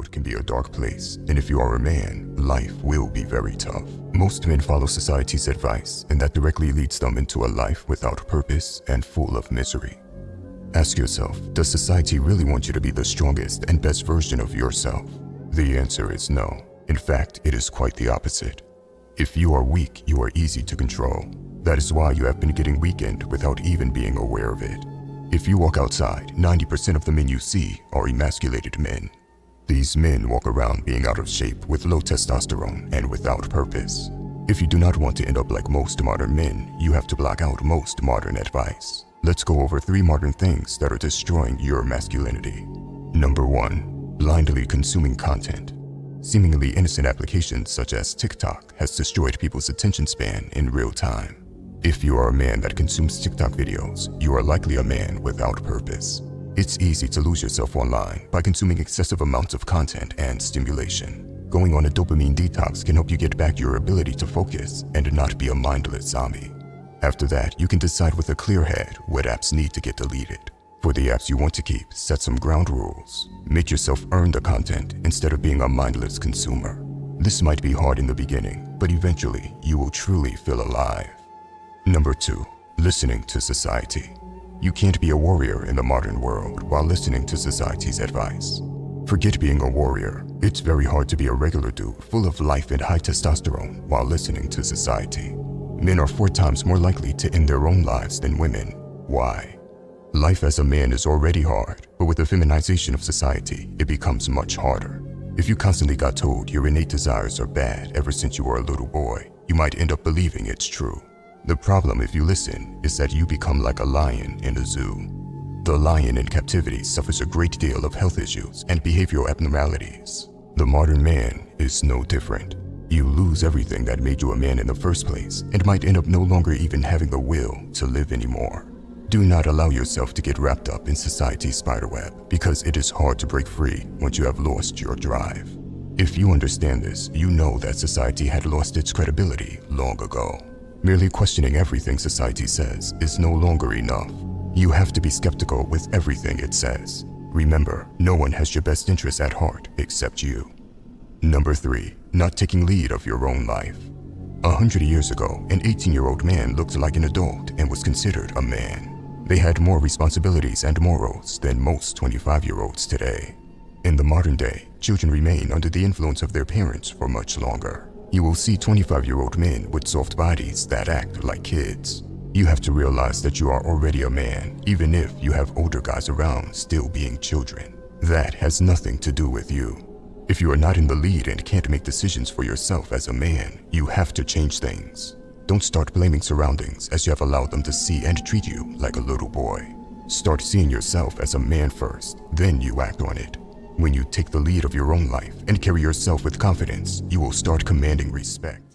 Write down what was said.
world can be a dark place, and if you are a man, life will be very tough. Most men follow society's advice, and that directly leads them into a life without purpose and full of misery. Ask yourself, does society really want you to be the strongest and best version of yourself? The answer is no. In fact, it is quite the opposite. If you are weak, you are easy to control. That is why you have been getting weakened without even being aware of it. If you walk outside, 90% of the men you see are emasculated men. These men walk around being out of shape with low testosterone and without purpose. If you do not want to end up like most modern men, you have to block out most modern advice. Let's go over 3 modern things that are destroying your masculinity. Number 1. Blindly consuming content. Seemingly innocent applications such as TikTok has destroyed people's attention span in real time. If you are a man that consumes TikTok videos, you are likely a man without purpose. It's easy to lose yourself online by consuming excessive amounts of content and stimulation. Going on a dopamine detox can help you get back your ability to focus and not be a mindless zombie. After that, you can decide with a clear head what apps need to get deleted. For the apps you want to keep, set some ground rules. Make yourself earn the content instead of being a mindless consumer. This might be hard in the beginning, but eventually you will truly feel alive. Number 2. Listening to society. You can't be a warrior in the modern world while listening to society's advice. Forget being a warrior. It's very hard to be a regular dude full of life and high testosterone while listening to society. Men are 4 times more likely to end their own lives than women. Why? Life as a man is already hard, but with the feminization of society, it becomes much harder. If you constantly got told your innate desires are bad ever since you were a little boy, you might end up believing it's true. The problem, if you listen, is that you become like a lion in a zoo. The lion in captivity suffers a great deal of health issues and behavioral abnormalities. The modern man is no different. You lose everything that made you a man in the first place and might end up no longer even having the will to live anymore. Do not allow yourself to get wrapped up in society's spiderweb because it is hard to break free once you have lost your drive. If you understand this, you know that society had lost its credibility long ago. Merely questioning everything society says is no longer enough. You have to be skeptical with everything it says. Remember, no one has your best interests at heart except you. Number 3. Not taking lead of your own life. 100 years ago, an 18-year-old man looked like an adult and was considered a man. They had more responsibilities and morals than most 25-year-olds today. In the modern day, children remain under the influence of their parents for much longer. You will see 25-year-old men with soft bodies that act like kids. You have to realize that you are already a man, even if you have older guys around still being children. That has nothing to do with you. If you are not in the lead and can't make decisions for yourself as a man, you have to change things. Don't start blaming surroundings as you have allowed them to see and treat you like a little boy. Start seeing yourself as a man first, then you act on it. When you take the lead of your own life and carry yourself with confidence, you will start commanding respect.